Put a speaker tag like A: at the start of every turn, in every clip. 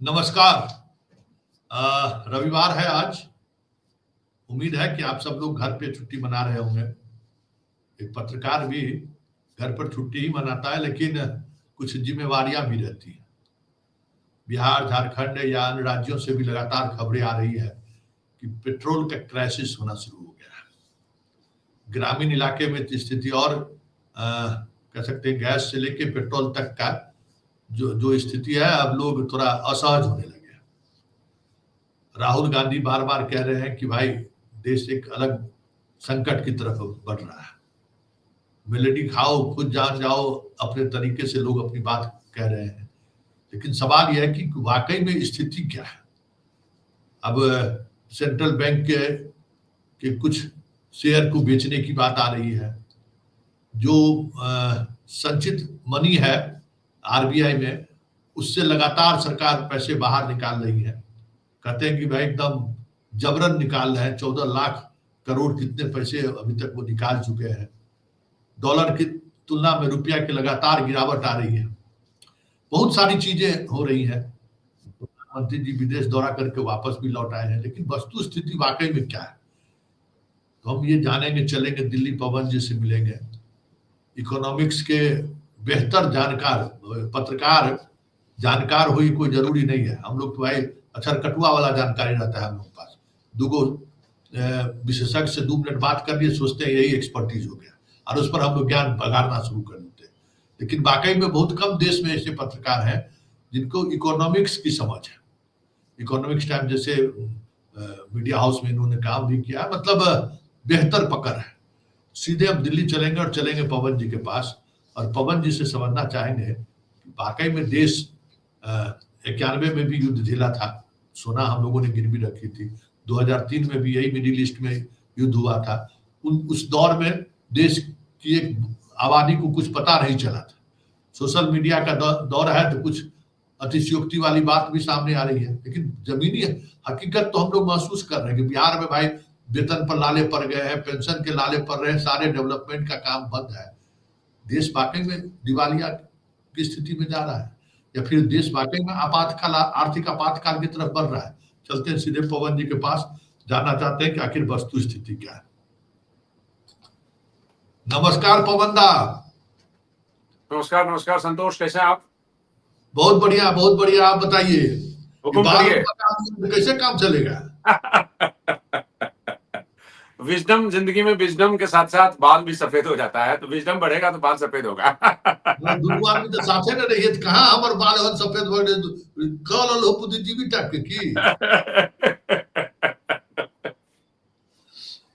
A: नमस्कार। रविवार है आज। उम्मीद है कि आप सब लोग घर पे छुट्टी मना रहे होंगे। एक पत्रकार भी घर पर छुट्टी ही मनाता है, लेकिन कुछ जिम्मेवारियां भी रहती हैं। बिहार, झारखंड या अन्य राज्यों से भी लगातार खबरें आ रही है कि पेट्रोल का क्राइसिस होना शुरू हो गया है। ग्रामीण इलाके में तो स्थिति और कह सकते हैं गैस से लेके पेट्रोल तक का जो जो स्थिति है, अब लोग थोड़ा असहज होने लगे हैं। राहुल गांधी बार बार कह रहे हैं कि भाई देश एक अलग संकट की तरफ बढ़ रहा है। मेलेडी खाओ, खुद जान जाओ, अपने तरीके से लोग अपनी बात कह रहे हैं। लेकिन सवाल यह है कि वाकई में स्थिति क्या है। अब सेंट्रल बैंक के कुछ शेयर को बेचने की बात आ रही है। जो संचित मनी है आरबीआई में, उससे लगातार सरकार पैसे बाहर निकाल रही है। कहते हैं कि भाई एकदम जबरन निकाल रहे हैं। 14 लाख करोड़ कितने पैसे अभी तक वो निकाल चुके हैं। डॉलर की तुलना में रुपया की लगातार गिरावट आ रही है। बहुत सारी चीजें हो रही हैं। प्रधानमंत्री जी विदेश दौरा करके वापस भी लौट आए हैं, लेकिन वस्तु स्थिति वाकई में क्या है तो हम ये जानेंगे। चलेंगे दिल्ली पवन जी से मिलेंगे। इकोनॉमिक्स के बेहतर जानकार पत्रकार जानकार हुई कोई जरूरी नहीं है। हम लोग तो भाई अछरकटुआ वाला जानकारी रहता है हम लोग के पास। दुगो विशेषज्ञ से 2 मिनट बात कर लिए, सोचते हैं यही एक्सपर्टीज हो गया और उस पर हम लोग ज्ञान बघाड़ना शुरू कर देते हैं। लेकिन वाकई में बहुत कम देश में ऐसे पत्रकार हैं जिनको इकोनॉमिक्स की समझ है। इकोनॉमिक्स टाइम जैसे मीडिया हाउस में इन्होंने काम भी किया, मतलब बेहतर पकड़ है। सीधे हम दिल्ली चलेंगे और चलेंगे पवन जी के पास और पवन जी से समझना चाहेंगे कि वाकई में देश 91 में भी युद्ध झेला था। सोना हम लोगों ने गिरवी रखी थी। 2003 में भी यही मिडिल ईस्ट में युद्ध हुआ था। उस दौर में देश की एक आबादी को कुछ पता नहीं चला था। सोशल मीडिया का दौर है तो कुछ अतिशयोक्ति वाली बात भी सामने आ रही है, लेकिन जमीनी हकीकत तो हम लोग महसूस कर रहे हैं कि बिहार में भाई वेतन पर लाले पड़ गए हैं, पेंशन के लाले पड़ रहे हैं, सारे डेवलपमेंट का काम बंद है। देश वाकई में दिवालिया की स्थिति में जा रहा है या फिर देश वाकई में आपातकाल, आर्थिक आपातकाल की तरफ बढ़ रहा है। चलते हैं सीधे पवन जी के पास, जानना चाहते हैं कि आखिर वस्तु स्थिति क्या है। नमस्कार पवन दा।
B: नमस्कार नमस्कार संतोष, कैसे हैं आप?
A: बहुत बढ़िया, बहुत बढ़िया। आप बताइए कैसे काम चलेगा?
B: विजडम, जिंदगी में विजडम के साथ साथ बाल भी सफेद हो जाता है, तो विजडम बढ़ेगा तो बाल सफेद होगा।
A: दुनू आदमी तो साथे न रहिए त कहाँ हमर बाल हन सफेद भ गेल। कल लो बुद्धिजीवी टाइप के की।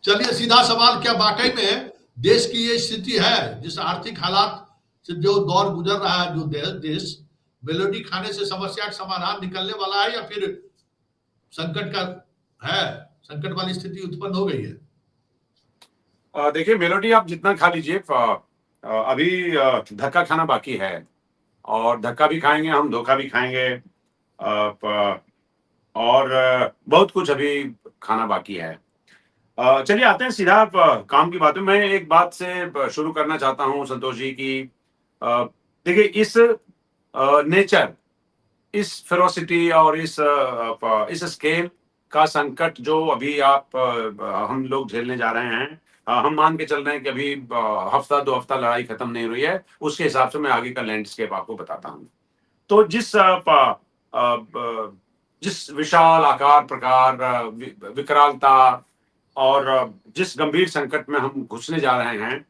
A: चलिए सीधा सवाल, क्या वाकई में देश की ये स्थिति है जिस आर्थिक हालात से जो दौर गुजर रहा है, जो देश मेलोडी खाने से समस्या का समाधान निकलने वाला है या फिर संकट का है, संकट वाली स्थिति उत्पन्न हो गई है?
B: देखिए मेलोडी आप जितना खा लीजिए, अभी धक्का खाना बाकी है और धक्का भी खाएंगे हम, धोखा भी खाएंगे और बहुत कुछ अभी खाना बाकी है। चलिए आते हैं सीधा काम की बात में। मैं एक बात से शुरू करना चाहता हूं संतोष जी की, देखिए इस नेचर, इस फेरोसिटी और इस स्केल का संकट जो अभी हम लोग झेलने जा रहे हैं, हम मान के चल रहे हैं कि अभी हफ्ता 2 हफ्ता लड़ाई खत्म नहीं हुई है, उसके हिसाब से मैं आगे का लैंडस्केप आपको बताता हूं। तो जिस विशाल आकार प्रकार, विकरालता और जिस गंभीर संकट में हम घुसने जा रहे हैं,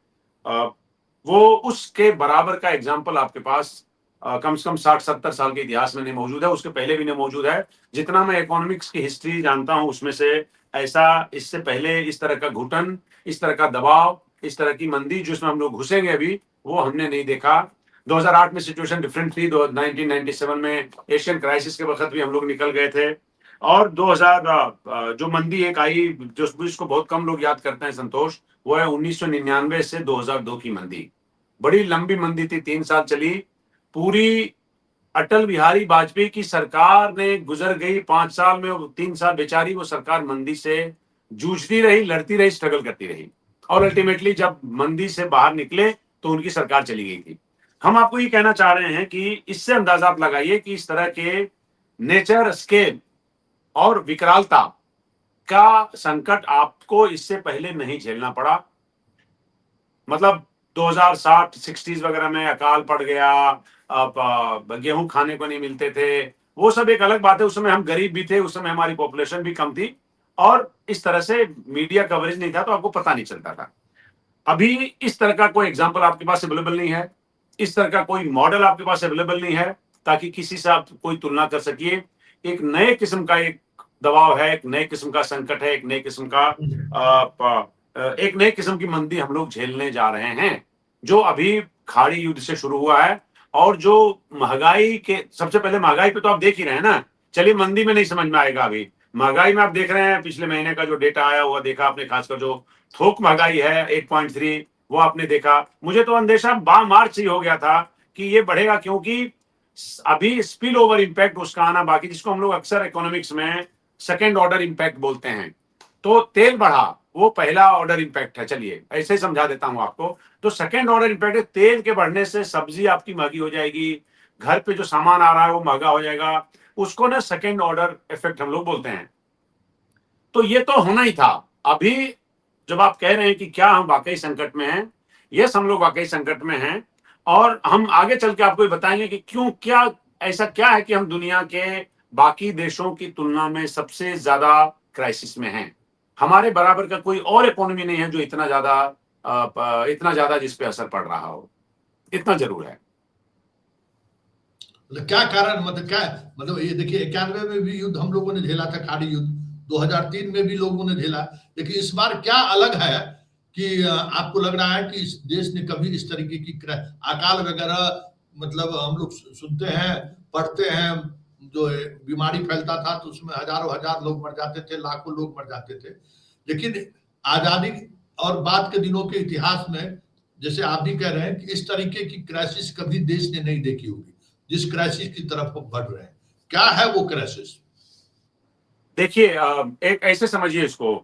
B: वो उसके बराबर का एग्जाम्पल आपके पास कम से कम 60-70 साल के इतिहास में नहीं मौजूद है, उसके पहले भी नहीं मौजूद है। जितना मैं इकोनॉमिक्स की हिस्ट्री जानता हूं उसमें से ऐसा इससे पहले इस तरह का घुटन, इस तरह का दबाव, इस तरह की मंदी जिसमें हम लोग घुसेंगे अभी, वो हमने नहीं देखा। 2008 में सिचुएशन डिफरेंट थी, 1997 में एशियन क्राइसिस के वक्त भी हम लोग निकल गए थे। और 2000 जो मंदी एक आई, जिसको बहुत कम लोग याद करते हैं संतोष, वो है 1999 से 2002 की मंदी। बड़ी लंबी मंदी थी, 3 साल चली। पूरी अटल बिहारी वाजपेयी की सरकार ने गुजर गई 5 साल में, 3 साल बेचारी वो सरकार मंदी से जूझती रही, लड़ती रही, स्ट्रगल करती रही और अल्टीमेटली जब मंदी से बाहर निकले तो उनकी सरकार चली गई थी। हम आपको ये कहना चाह रहे हैं कि इससे अंदाजा आप लगाइए कि इस तरह के नेचर स्केल और विकरालता का संकट आपको इससे पहले नहीं झेलना पड़ा। मतलब 2060 60s वगैरह में अकाल पड़ गया, अब गेहूं खाने को नहीं मिलते थे, वो सब एक अलग बात है। उस समय हम गरीब भी थे, उस समय हमारी पॉपुलेशन भी कम थी और इस तरह से मीडिया कवरेज नहीं था, तो आपको पता नहीं चलता था। अभी इस तरह का कोई एग्जाम्पल आपके पास अवेलेबल नहीं है, इस तरह का कोई मॉडल आपके पास अवेलेबल नहीं है ताकि किसी से आप कोई तुलना कर सकिए। एक नए किस्म का एक दबाव है, एक नए किस्म का संकट है, एक नए किस्म का एक नए किस्म की मंदी हम लोग झेलने जा रहे हैं, जो अभी खाड़ी युद्ध से शुरू हुआ है। और जो महंगाई के, सबसे पहले महंगाई पे तो आप देख ही रहे हैं ना, चलिए मंदी में नहीं समझ में आएगा। अभी महंगाई में आप देख रहे हैं, पिछले महीने का जो डेटा आया हुआ देखा आपने, खासकर जो थोक महंगाई है 8.3, वो आपने देखा। मुझे तो अंदेशा मार्च ही हो गया था कि ये बढ़ेगा, क्योंकि अभी स्पिल ओवर इंपैक्ट उसका आना बाकी, जिसको हम लोग अक्सर इकोनॉमिक्स में सेकेंड ऑर्डर इंपैक्ट बोलते हैं। तो तेल बढ़ा, वो पहला ऑर्डर इंपैक्ट है, चलिए ऐसे ही समझा देता हूं आपको। तो सेकेंड ऑर्डर इंपैक्ट है, तेल के बढ़ने से सब्जी आपकी महंगी हो जाएगी, घर पे जो सामान आ रहा है वो महंगा हो जाएगा, उसको ना सेकेंड ऑर्डर इफेक्ट हम लोग बोलते हैं। तो ये तो होना ही था। अभी जब आप कह रहे हैं कि क्या हम वाकई संकट में हैं, यस हम लोग वाकई संकट में हैं, और हम आगे चल के आपको बताएंगे कि क्यों, क्या ऐसा क्या है कि हम दुनिया के बाकी देशों की तुलना में सबसे ज्यादा क्राइसिस में हैं। हमारे बराबर का कोई और इकोनॉमी नहीं है जो इतना ज्यादा जिस पे असर पड़ रहा हो, इतना जरूर है।
A: मतलब क्या कारण, मतलब क्या, मतलब ये देखिए 91 में भी युद्ध हम लोगों ने झेला था, खाड़ी युद्ध 2003 में भी लोगों ने झेला, लेकिन इस बार क्या अलग है कि आपको लग रहा है कि इस देश ने कभी इस तरीके की अकाल वगैरह, मतलब हम लोग सुनते हैं, पढ़ते हैं, जो बीमारी फैलता था तो उसमें हजारों हजार लोग मर जाते थे, लाखों लोग मर जाते थे, लेकिन आजादी और बाद के दिनों के इतिहास में, जैसे आप भी कह रहे हैं कि इस तरीके की क्राइसिस कभी देश ने नहीं देखी होगी, जिस क्राइसिस की तरफ हम बढ़ रहे हैं। क्या है वो क्राइसिस?
B: देखिए, एक ऐसे समझिए इसको,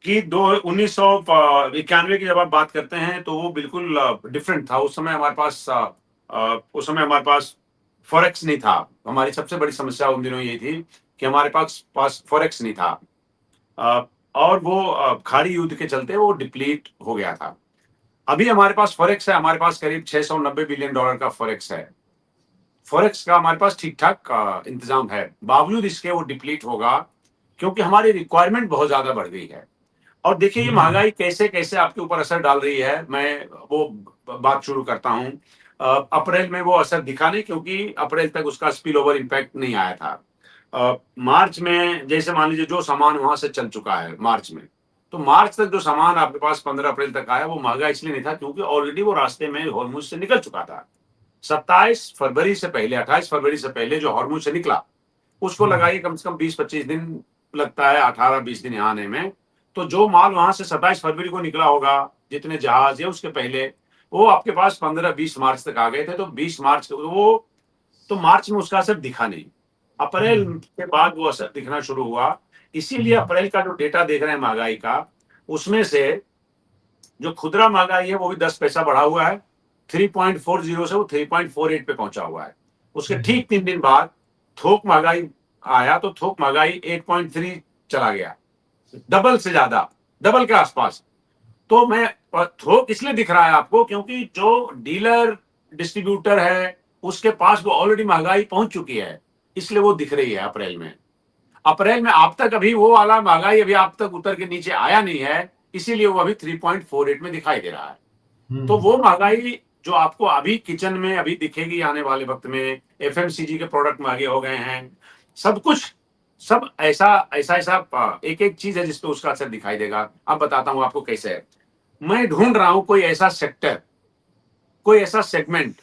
B: कि 1991 की जब आप बात करते हैं तो वो बिल्कुल डिफरेंट था। उस समय हमारे पास फॉरेक्स नहीं था। हमारी सबसे बड़ी समस्या उन दिनों ये थी कि हमारे पास फॉरेक्स नहीं था, अ, और वो खाड़ी युद्ध के चलते वो डिप्लीट हो गया था। अभी हमारे पास फॉरेक्स है, हमारे पास करीब $690 बिलियन का फॉरेक्स है। फॉरेक्स का हमारे पास ठीक ठाक इंतजाम है, बावजूद इसके वो डिप्लीट होगा क्योंकि हमारी रिक्वायरमेंट बहुत ज्यादा बढ़ गई है। और देखिए ये महंगाई कैसे कैसे आपके ऊपर असर डाल रही है, मैं वो बात शुरू करता हूं। अप्रैल में वो असर दिखा नहीं, क्योंकि अप्रैल तक उसका स्पिल ओवर इम्पैक्ट नहीं आया था। मार्च में जैसे मान लीजिए जो सामान वहां से चल चुका है मार्च में, तो मार्च तक जो सामान आपके पास 15 अप्रैल तक आया, वो महंगा इसलिए नहीं था क्योंकि ऑलरेडी वो रास्ते में हॉर्मुज से निकल चुका था। 27 फरवरी से पहले, 28 फरवरी से पहले जो हॉर्मुज से निकला, उसको लगाइए कम से कम 20-25 दिन लगता है, 18-20 दिन यहाँ आने में। तो जो माल वहां से 27 फरवरी को निकला होगा, जितने जहाज या उसके पहले, वो आपके पास 15-20 मार्च तक आ गए थे। तो 20 मार्च वो, तो मार्च में उसका असर दिखा नहीं, अप्रैल के बाद वो असर दिखना शुरू हुआ। इसीलिए अप्रैल का जो डेटा देख रहे हैं महंगाई का, उसमें से जो खुदरा महंगाई है वो भी 10 पैसा बढ़ा हुआ है, 3.40 से वो 3.48 पे पहुंचा हुआ है। उसके ठीक 3 दिन बाद थोक महंगाई आया, तो थोक महंगाई 8.3 चला गया, डबल से ज्यादा, डबल के आसपास। तो मैं थोक इसलिए दिख रहा है आपको क्योंकि जो डीलर डिस्ट्रीब्यूटर है उसके पास वो ऑलरेडी महंगाई पहुंच चुकी है, इसलिए वो दिख रही है अप्रैल में। अप्रैल में आप तक अभी वो वाला महंगाई अभी आप तक उतर के नीचे आया नहीं है, इसीलिए वो अभी 3.48 में दिखाई दे रहा है। तो वो महंगाई जो आपको अभी किचन में अभी दिखेगी आने वाले वक्त में, एफएमसीजी के प्रोडक्ट महंगे हो गए हैं, सब कुछ, सब ऐसा ऐसा ऐसा एक एक चीज है जिसपे उसका असर दिखाई देगा। अब बताता हूं आपको कैसे है। मैं ढूंढ रहा हूं कोई ऐसा सेक्टर, कोई ऐसा सेगमेंट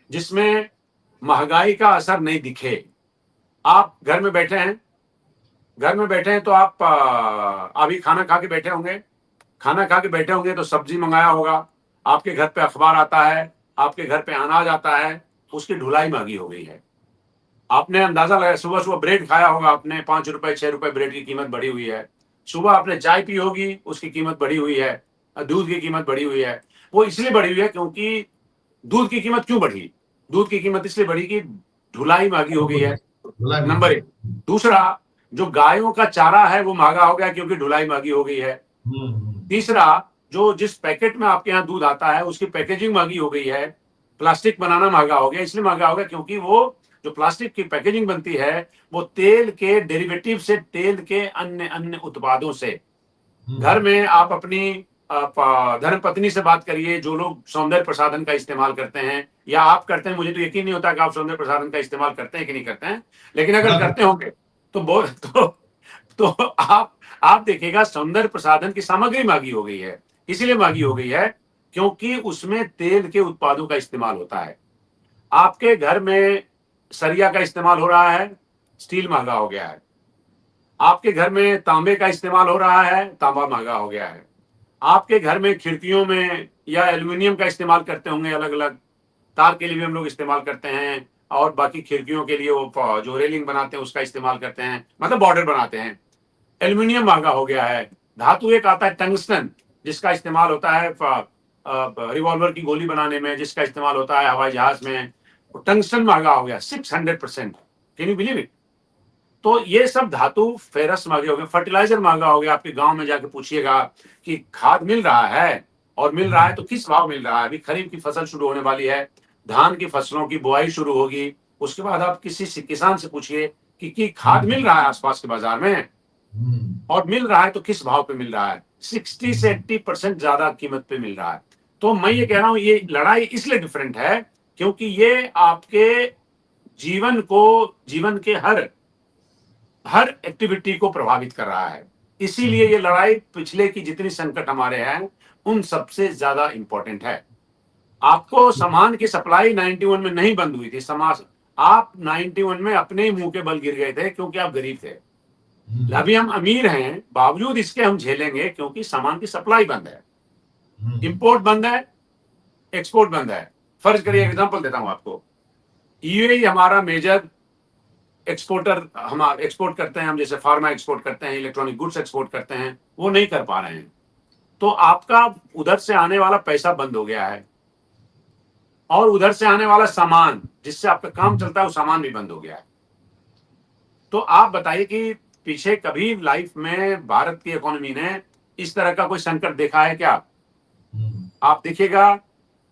B: जिसमें महंगाई का असर नहीं दिखे। आप घर में बैठे हैं, घर में बैठे हैं तो आप अभी खाना खा के बैठे होंगे, खाना खा के बैठे होंगे तो सब्जी मंगाया होगा, आपके घर पे अखबार आता है, आपके घर पे अनाज आता है, उसकी ढुलाई महंगी हो गई है। आपने अंदाजा लगाया, सुबह सुबह ब्रेड खाया होगा आपने, ₹5 ₹6 ब्रेड की कीमत बढ़ी हुई है। सुबह आपने चाय पी होगी, उसकी कीमत बढ़ी हुई है। दूध की कीमत बढ़ी हुई है। वो इसलिए बढ़ी हुई है क्योंकि दूध की कीमत क्यों बढ़ी? दूध की कीमत इसलिए बढ़ी कि ढुलाई महंगी हो गई है।
A: ढुलाई
B: नंबर
A: महंगी।
B: 1। दूसरा, जो गायों का चारा है वो महंगा हो गया क्योंकि ढुलाई महंगी हो गई है। तीसरा, जो जिस पैकेट में आपके यहाँ दूध आता है उसकी पैकेजिंग महंगी हो गई है। प्लास्टिक बनाना महंगा हो गया, इसलिए महंगा हो गया क्योंकि वो जो प्लास्टिक की पैकेजिंग बनती है वो तेल के डेरिवेटिव से, तेल के अन्य अन्य उत्पादों से। घर में आप अपनी धर्म पत्नी से बात करिए, जो लोग सौंदर्य प्रसाधन का इस्तेमाल करते हैं, या आप करते हैं, मुझे तो यकीन नहीं होता कि आप सौंदर्य प्रसाधन का इस्तेमाल करते हैं कि नहीं करते हैं, लेकिन अगर
A: हाँ,
B: करते होंगे तो तो आप देखिएगा सौंदर्य प्रसाधन की सामग्री महंगी हो गई है। इसीलिए महंगी हो गई है क्योंकि उसमें तेल के उत्पादों का इस्तेमाल होता है। आपके घर में सरिया का इस्तेमाल हो रहा है, स्टील महंगा हो गया है। आपके घर में तांबे का इस्तेमाल हो रहा है, तांबा महंगा हो गया है। आपके घर में खिड़कियों में या एल्युमिनियम का इस्तेमाल करते होंगे, अलग अलग तार के लिए भी हम लोग इस्तेमाल करते हैं, और बाकी खिड़कियों के लिए वो जो रेलिंग बनाते हैं उसका इस्तेमाल करते हैं, मतलब बॉर्डर बनाते हैं। एल्युमिनियम महंगा हो गया है। धातु एक आता है टंगस्टन, जिसका इस्तेमाल होता है रिवॉल्वर की गोली बनाने में, जिसका इस्तेमाल होता है हवाई जहाज में। टंगस्टन महंगा हो गया 600%। Can you believe it? तो ये सब धातु फेरस महंगे हो गए। फर्टिलाइजर महंगा हो गया। आपके गांव में जाके पूछिएगा कि खाद मिल रहा है, और मिल रहा है तो किस भाव मिल रहा है। अभी खरीफ की फसल शुरू होने वाली है, धान की फसलों की बुआई शुरू होगी, उसके बाद आप किसी किसान से पूछिए कि खाद मिल रहा है आसपास के बाजार में, और मिल रहा है तो किस भाव पे मिल रहा है। 60 से 80% ज्यादा कीमत पे मिल रहा है। तो मैं ये कह रहा हूं, ये लड़ाई इसलिए डिफरेंट है क्योंकि ये आपके जीवन को, जीवन के हर एक्टिविटी को प्रभावित कर रहा है। इसीलिए ये लड़ाई पिछले की जितनी संकट हमारे हैं उन सबसे ज्यादा इंपॉर्टेंट है। आपको सामान की सप्लाई 91 में नहीं बंद हुई थी। समाज, आप 91 में अपने ही मुंह के बल गिर गए थे क्योंकि आप गरीब थे। अभी हम अमीर हैं, बावजूद इसके हम झेलेंगे क्योंकि सामान की सप्लाई बंद है, इंपोर्ट बंद है, एक्सपोर्ट बंद है। फर्ज करिए, एग्जांपल देता हूं आपको, यूएई हमारा मेजर एक्सपोर्टर, हम एक्सपोर्ट करते हैं, हम जैसे फार्मा एक्सपोर्ट करते हैं, इलेक्ट्रॉनिक गुड्स एक्सपोर्ट करते हैं, वो नहीं कर पा रहे हैं। तो आपका उधर से आने वाला पैसा बंद हो गया है, और उधर से आने वाला सामान जिससे आपका काम चलता है वो सामान भी बंद हो गया है। तो आप बताइए कि पीछे कभी लाइफ में भारत की इकोनॉमी ने इस तरह का कोई संकट देखा है क्या? आप देखिएगा,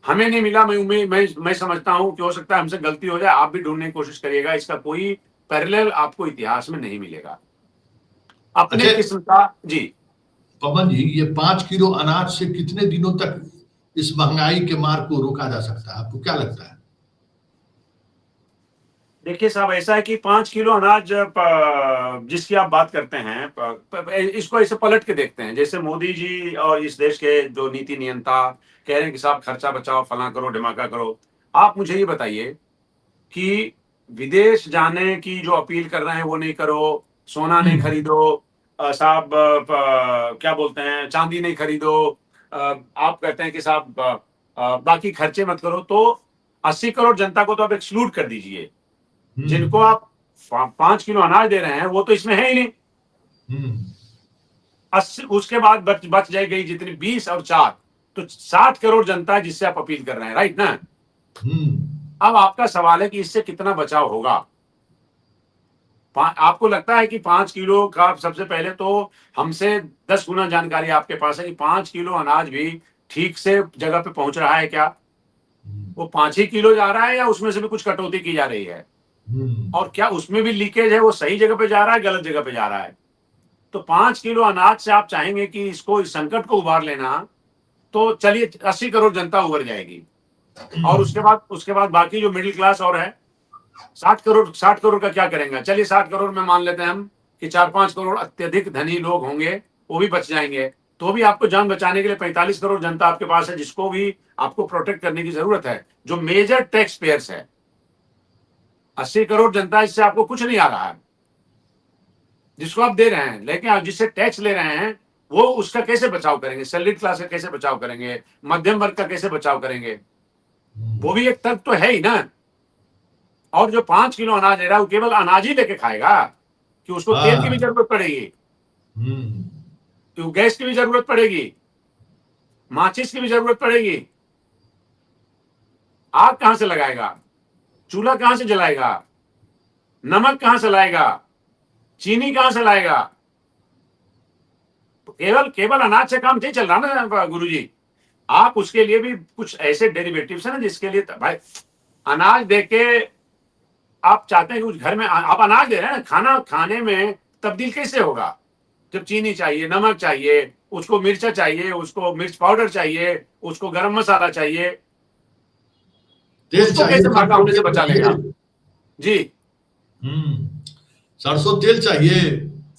B: हमें नहीं मिला। मैं समझता हूं कि हो सकता है हमसे गलती हो जाए, आप भी ढूंढने की कोशिश करिएगा, इसका कोई पैरेलल आपको इतिहास में नहीं मिलेगा अपने
A: अच्छा
B: किस्म का। जी
A: पवन जी, ये 5 किलो अनाज से कितने दिनों तक इस महंगाई के मार को रोका जा सकता है, आपको क्या लगता है?
B: देखिए साहब, ऐसा है कि 5 किलो अनाज जिसकी आप बात करते हैं, इसको ऐसे पलट के देखते हैं। जैसे मोदी जी और इस देश के जो नीति नियंता कह रहे हैं कि साहब खर्चा बचाओ, फला करो, ढिमाका करो। आप मुझे ये बताइए कि विदेश जाने की जो अपील कर रहे हैं वो नहीं करो, सोना नहीं खरीदो, साहब क्या बोलते हैं, चांदी नहीं खरीदो, आप कहते हैं कि साहब बाकी खर्चे मत करो। तो 80 करोड़ जनता को तो आप एक्सक्लूड कर दीजिए। जिनको आप 5 किलो अनाज दे रहे हैं वो तो इसमें है ही नहीं। 80, उसके बाद बच जाएगी जितनी 20 और 4, तो 60 करोड़ जनता है जिससे आप अपील कर रहे हैं, राइट ना? अब आपका सवाल है कि इससे कितना बचाव होगा। आपको लगता है कि 5 किलो का, सबसे पहले तो हमसे 10 गुना जानकारी आपके पास है कि 5 किलो अनाज भी ठीक से जगह पे पहुंच रहा है क्या? वो 5 ही किलो जा रहा है या उसमें से भी कुछ कटौती की जा रही है? और क्या उसमें भी लीकेज है, वो सही जगह पे जा रहा है, गलत जगह पे जा रहा है? तो 5 किलो अनाज से आप चाहेंगे कि इसको, इस संकट को उबार लेना, तो चलिए 80 करोड़ जनता उबर जाएगी। और उसके बाद बाकी जो मिडिल क्लास और है, 60 करोड़ का क्या करेंगे? चलिए 60 करोड़ में मान लेते हैं हम कि 4-5 करोड़ अत्यधिक धनी लोग होंगे, वो भी बच जाएंगे। तो भी आपको जान बचाने के लिए 45 करोड़ जनता आपके पास है जिसको भी आपको प्रोटेक्ट करने की जरूरत है, जो मेजर टैक्स पेयर्स है। 80 करोड़ जनता, इससे आपको कुछ नहीं आ रहा है जिसको आप दे रहे हैं, लेकिन आप जिससे टैक्स ले रहे हैं वो उसका कैसे बचाव करेंगे? सैलरीड क्लास का कैसे बचाव करेंगे? मध्यम वर्ग का कैसे बचाव करेंगे? वो भी एक तर्क तो है ही ना। और जो 5 किलो अनाज ले रहा है वो केवल अनाज ही लेके खाएगा कि उसको तेल की भी जरूरत पड़ेगी, तो गैस की भी जरूरत पड़ेगी, माचिस की भी जरूरत पड़ेगी। आग कहां से लगाएगा? चूल्हा कहां से जलाएगा? नमक कहां से लाएगा, चीनी कहां से लाएगा? केवल केवल अनाज से काम नहीं चल रहा ना गुरुजी, आप उसके लिए भी कुछ ऐसे डेरिवेटिव्स है ना जिसके लिए भाई अनाज देके आप चाहते हैं कि उस घर में आप अनाज दे रहे हैं, खाना खाने में तब्दील कैसे होगा जब चीनी चाहिए, नमक चाहिए, उसको मिर्चा चाहिए, उसको मिर्च पाउडर चाहिए, उसको गरम मसाला चाहिए,
A: तेल
B: उसको
A: चाहिए,
B: कैसे महंगा
A: सरसों
B: होने से
A: तेल
B: बचा लेंगे
A: चाहिए।
B: आप? जी,
A: सरसों तेल चाहिए।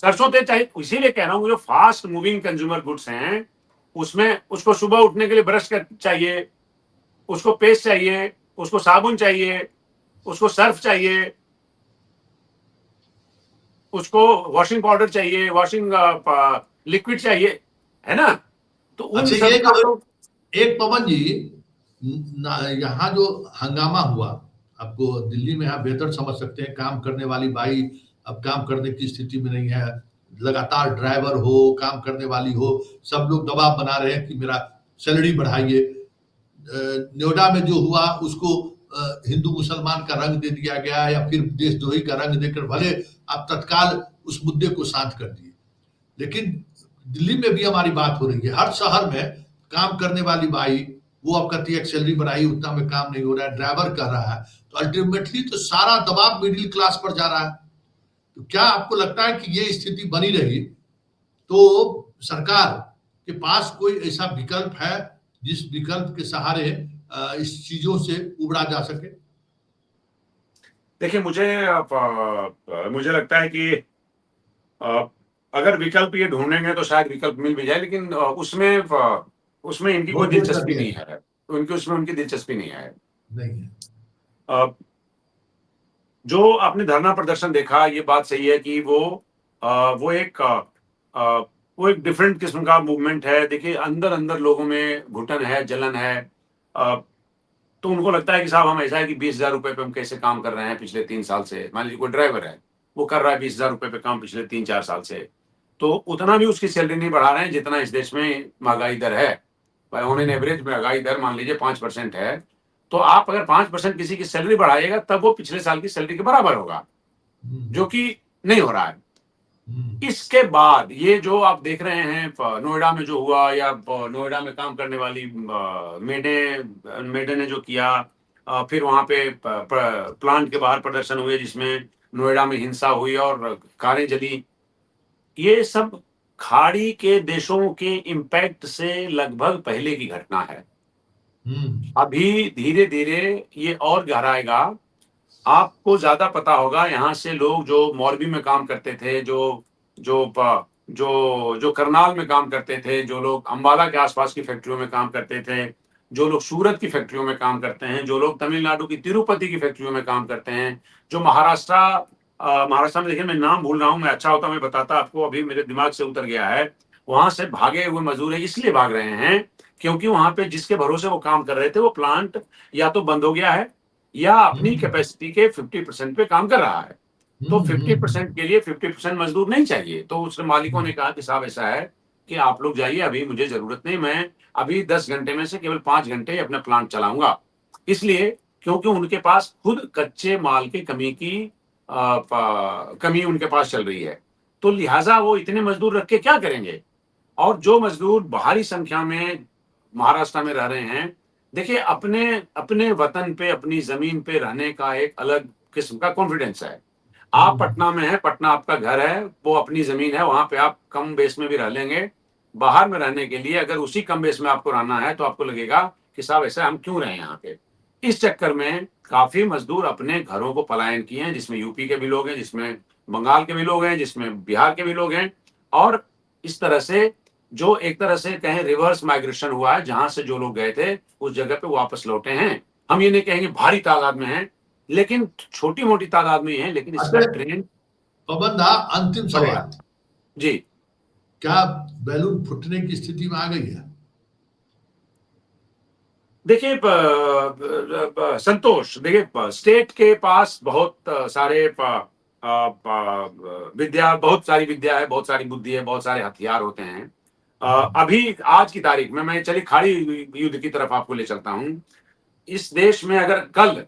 B: सरसों तेल चाहिए। इसीलिए कह रहा हूं जो फास्ट मूविंग कंज्यूमर गुड्स हैं उसमें उसको सुबह उठने के लिए ब्रश कर चाहिए, उसको पेस्ट चाहिए, उसको साबुन चाहिए, उसको सर्फ चाहिए, उसको वॉशिंग पाउडर चाहिए, वॉशिंग लिक्विड चाहिए, है ना? तो उन
A: अच्छा,
B: सब
A: ये
B: का
A: जो
B: तो
A: एक पवन जी, यहाँ जो हंगामा हुआ, आपको दिल्ली में आप बेहतर समझ सकते हैं, काम करने वाली बाई अब काम करने की स्थिति में नहीं है, लगातार ड्राइवर हो, काम करने वाली हो, सब लोग दबाव बना रहे हैं कि मेरा सैलरी बढ़ाइए। नोएडा में जो हुआ उसको हिंदू मुसलमान का रंग दे दिया गया, या फिर देशद्रोही का रंग देकर भले आप तत्काल उस मुद्दे को शांत कर दिए, लेकिन दिल्ली में भी हमारी बात हो रही है। हर शहर में काम करने वाली बाई, वो अब कहती है सैलरी बढ़ाई, उतना में काम नहीं हो रहा है, ड्राइवर कर रहा है, तो अल्टीमेटली तो सारा दबाव मिडिल क्लास पर जा रहा है। तो क्या आपको लगता है कि ये स्थिति बनी रही तो सरकार के पास कोई ऐसा विकल्प है जिस विकल्प के सहारे इस चीजों से उबरा जा सके?
B: देखिए मुझे लगता है कि अ, अगर विकल्प ये ढूंढेंगे तो शायद विकल्प मिल भी जाए, लेकिन उसमें इनकी कोई
A: बहुत देर कर
B: दिलचस्पी
A: दिया
B: नहीं
A: है।
B: है, उनकी दिलचस्पी नहीं है।
A: नहीं है।
B: अ, जो आपने धरना प्रदर्शन देखा, ये बात सही है कि वो एक वो एक डिफरेंट किस्म का मूवमेंट है। देखिए अंदर अंदर लोगों में घुटन है, जलन है। अ, तो उनको लगता है कि साहब हम ऐसा है कि 20,000 रुपए पे हम कैसे काम कर रहे हैं पिछले 3 साल से। मान लीजिए कोई ड्राइवर है, वो कर रहा है 20,000 रुपए पे काम पिछले 3-4 साल से, तो उतना भी उसकी सैलरी नहीं बढ़ा रहे हैं जितना इस देश में महंगाई दर है। ऑन एन एवरेज महंगाई दर मान लीजिए 5% है, तो आप अगर 5% किसी की सैलरी बढ़ाइएगा तब वो पिछले साल की सैलरी के बराबर होगा,
A: हम्म,
B: जो कि नहीं हो रहा है।
A: हम्म,
B: इसके बाद ये जो आप देख रहे हैं नोएडा में जो हुआ, या नोएडा में काम करने वाली मेडे ने जो किया, फिर वहां पे प्लांट के बाहर प्रदर्शन हुए जिसमें नोएडा में हिंसा हुई और कारें जली। ये सब खाड़ी के देशों के इम्पैक्ट से लगभग पहले की घटना है।
A: हम्म,
B: अभी धीरे धीरे ये और गहराएगा। आपको ज्यादा पता होगा, यहाँ से लोग जो मौरबी में काम करते थे, जो करनाल में काम करते थे, जो लोग अंबाला के आसपास की फैक्ट्रियों में काम करते थे, जो लोग सूरत की फैक्ट्रियों में काम करते हैं, जो लोग तमिलनाडु की तिरुपति की फैक्ट्रियों में काम करते हैं, जो महाराष्ट्र में, देखिए मैं नाम भूल रहा हूँ, मैं अच्छा होता मैं बताता आपको, अभी मेरे दिमाग से उतर गया है। वहां से भागे हुए मजदूर है, इसलिए भाग रहे हैं क्योंकि वहां पे जिसके भरोसे वो काम कर रहे थे वो प्लांट या तो बंद हो गया है या अपनी
A: हम्म,
B: कैपेसिटी के 50% पे काम कर रहा है। तो
A: हम्म,
B: 50% के लिए 50% मजदूर नहीं चाहिए। तो उसने मालिकों ने कहा कि साहब ऐसा है कि आप लोग जाइए, अभी मुझे जरूरत नहीं, मैं अभी 10 घंटे में से केवल 5 घंटे अपना प्लांट चलाऊंगा। इसलिए क्योंकि उनके पास खुद कच्चे माल की कमी उनके पास चल रही है, तो लिहाजा वो इतने मजदूर रख के क्या करेंगे। और जो मजदूर बाहरी संख्या में महाराष्ट्र में रह रहे हैं, देखिए अपने अपने वतन पे, अपनी जमीन पे रहने का एक अलग किस्म का कॉन्फिडेंस है। आप
A: हम्म,
B: पटना में है, पटना आपका घर है, वो अपनी जमीन है, वहां पे आप कम बेस में भी रह लेंगे। बाहर में रहने के लिए अगर उसी कम बेस में आपको रहना है तो आपको लगेगा कि साहब ऐसा हम क्यों रहे यहाँ पे। इस चक्कर में काफी मजदूर अपने घरों को पलायन किए हैं, जिसमें यूपी के भी लोग हैं, जिसमें बंगाल के भी लोग हैं, जिसमें बिहार के भी लोग हैं। और इस तरह से जो एक तरह से कहें रिवर्स माइग्रेशन हुआ है, जहां से जो लोग गए थे उस जगह पे वापस लौटे हैं। हम ये नहीं कहेंगे भारी तादाद में हैं, लेकिन छोटी मोटी तादाद में ही है, लेकिन इसका
A: अच्छा
B: ट्रेंड
A: पवन दा, अंतिम
B: बढ़ेगा।
A: सवाल,
B: जी,
A: क्या बैलून फूटने की स्थिति में आ गई है?
B: देखिए संतोष, देखिए स्टेट के पास बहुत सारे बहुत सारी विद्या है, बहुत सारी बुद्धि है, बहुत सारे हथियार होते हैं। अभी आज की तारीख में मैं चलिए खाड़ी युद्ध की तरफ आपको ले चलता हूं। इस देश में अगर कल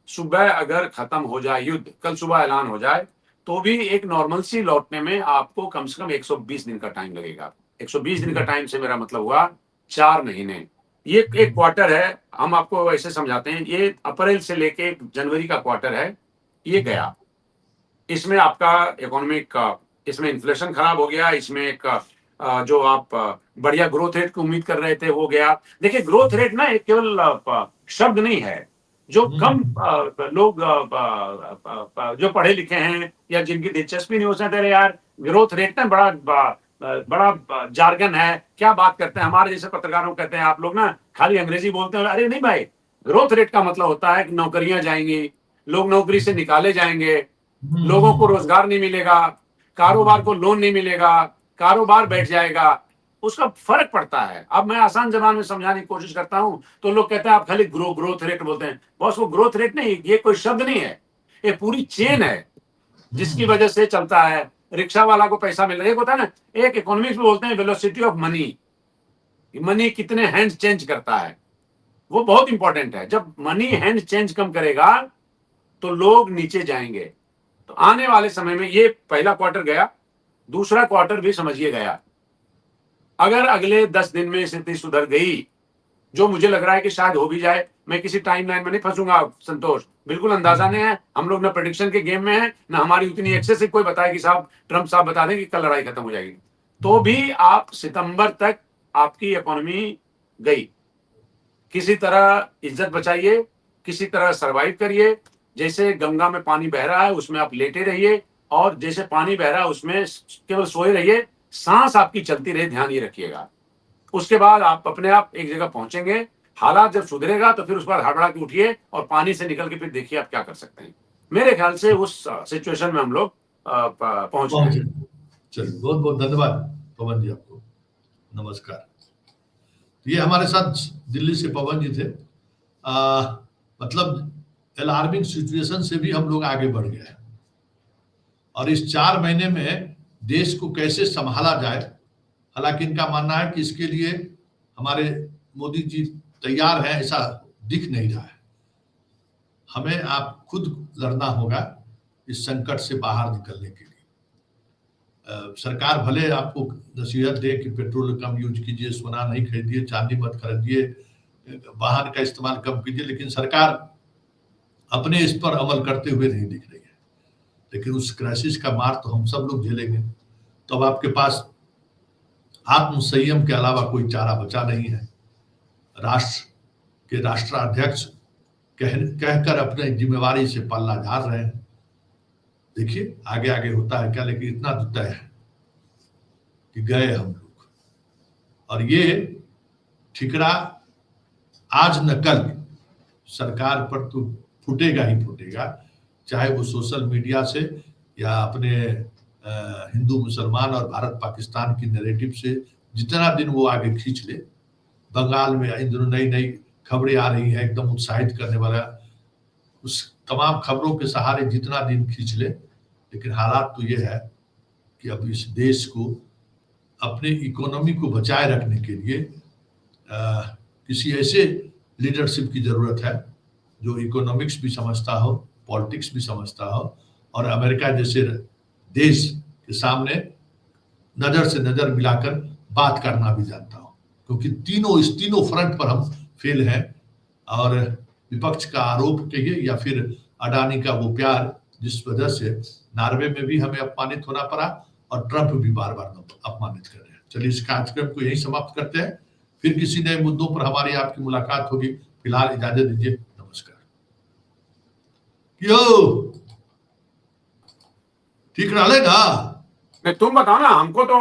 B: सुबह अगर खत्म हो जाए युद्ध, कल सुबह ऐलान हो जाए, तो भी एक नॉर्मलसी लौटने में आपको कम से कम 120 दिन का टाइम लगेगा। 120 दिन का टाइम से मेरा मतलब हुआ 4 महीने। ये एक क्वार्टर है, हम आपको ऐसे समझाते हैं, ये अप्रैल से लेके जनवरी का क्वार्टर है, ये गया। इसमें आपका इकोनॉमिक इसमें इन्फ्लेशन खराब हो गया, इसमें एक जो आप बढ़िया ग्रोथ रेट की उम्मीद कर रहे थे वो गया। देखिए ग्रोथ रेट ना एक केवल शब्द नहीं है। जो कम लोग जो पढ़े लिखे हैं या जिनकी दिलचस्पी नहीं हो सकते, अरे यार ग्रोथ रेट ना बड़ा जार्गन है, क्या बात करते हैं, हमारे जैसे पत्रकारों को कहते हैं आप लोग ना खाली अंग्रेजी बोलते हैं। अरे नहीं भाई, ग्रोथ रेट का मतलब होता है कि नौकरियां जाएंगी, लोग नौकरी से निकाले जाएंगे, लोगों को रोजगार नहीं मिलेगा, कारोबार को लोन नहीं मिलेगा, कारोबार बैठ जाएगा, उसका फर्क पड़ता है। अब मैं आसान जबान में समझाने की कोशिश करता हूं तो लोग कहते हैं आप खाली ग्रोथ रेट बोलते हैं। बॉस वो ग्रोथ रेट नहीं, ये कोई शब्द नहीं है, ये पूरी चेन है जिसकी वजह से चलता है। रिक्शा वाला को पैसा मिल रहा है, एक होता है ना, एक इकोनॉमिक्स में बोलते हैं वेलोसिटी ऑफ मनी, मनी कितने हैंड्स चेंज करता है, वो बहुत इंपॉर्टेंट है। जब मनी हैंड चेंज कम करेगा तो लोग नीचे जाएंगे। तो आने वाले समय में ये पहला क्वार्टर गया, दूसरा क्वार्टर भी समझिए गया। अगर अगले 10 दिन में स्थिति सुधर गई, जो मुझे लग रहा है कि शायद हो भी जाए, मैं किसी टाइमलाइन में नहीं फंसूंगा संतोष, बिल्कुल अंदाजा नहीं है, हम लोग ना प्रेडिक्शन के गेम में है, ना हमारी उतनी एक्सेस है कोई बताए कि साहब ट्रंप साहब बता दें कि कल लड़ाई खत्म हो जाएगी। तो भी आप सितंबर तक आपकी इकोनॉमी गई, किसी तरह इज्जत बचाइए, किसी तरह सरवाइव करिए। जैसे गंगा में पानी बह रहा है उसमें आप लेटे रहिए, और जैसे पानी बह रहा है उसमें केवल सोए रहिए, सांस आपकी चलती रहे, ध्यान ये रखिएगा। उसके बाद आप अपने आप एक जगह पहुंचेंगे। हालात जब सुधरेगा तो फिर उस पर हड़बड़ा के उठिए और पानी से निकल के फिर देखिए आप क्या कर सकते हैं। मेरे ख्याल से उस सिचुएशन में हम लोग पहुंच गए।
A: चलिए बहुत बहुत धन्यवाद पवन जी आपको, नमस्कार। ये हमारे साथ दिल्ली से पवन जी थे। मतलब अलार्मिंग सिचुएशन से भी हम लोग आगे बढ़ गए हैं, और इस 4 महीने में देश को कैसे संभाला जाए, हालांकि इनका मानना है कि इसके लिए हमारे मोदी जी तैयार हैं, ऐसा दिख नहीं रहा है। हमें आप खुद लड़ना होगा इस संकट से बाहर निकलने के लिए। सरकार भले आपको नसीहत दे कि पेट्रोल कम यूज कीजिए, सोना नहीं खरीदिए, चांदी मत खरीदिए, वाहन का इस्तेमाल कम कीजिए, लेकिन सरकार अपने इस पर अमल करते हुए नहीं दिख रही है। लेकिन उस क्राइसिस का मार तो हम सब लोग झेलेंगे। तो अब आपके पास आत्मसंयम के अलावा कोई चारा बचा नहीं है। राष्ट्र के राष्ट्राध्यक्ष कहकर अपने जिम्मेवारी से पल्ला झाड़ रहे हैं। देखिए आगे आगे होता है क्या, लेकिन इतना तो तय है कि गए हम लोग, और ये ठिकरा आज न कल सरकार पर तो फूटेगा ही फूटेगा, चाहे वो सोशल मीडिया से या अपने हिंदू मुसलमान और भारत पाकिस्तान की नैरेटिव से जितना दिन वो आगे खींच ले। बंगाल में इन दिनों नई नई खबरें आ रही हैं एकदम उत्साहित करने वाला, उस तमाम खबरों के सहारे जितना दिन खींच ले, लेकिन हालात तो ये है कि अब इस देश को अपने इकोनॉमी को बचाए रखने के लिए किसी ऐसे लीडरशिप की जरूरत है जो इकोनॉमिक्स भी समझता हो, पॉलिटिक्स भी समझता हो, और अमेरिका जैसे देश के सामने नजर से नजर मिलाकर बात करना भी जानता हो, क्योंकि इस तीनों फ्रंट पर हम फेल हैं। और विपक्ष का आरोप कहिए या फिर अडानी का वो प्यार, जिस वजह से नॉर्वे में भी हमें अपमानित होना पड़ा और ट्रंप भी बार बार अपमानित कर रहे हैं। चलिए इस कार्यक्रम को यही समाप्त करते हैं, फिर किसी नए मुद्दों पर हमारी आपकी मुलाकात होगी। फिलहाल इजाजत दीजिए, नमस्कार। यो ठीक रहा ना?
B: तुम बताओ ना हमको तो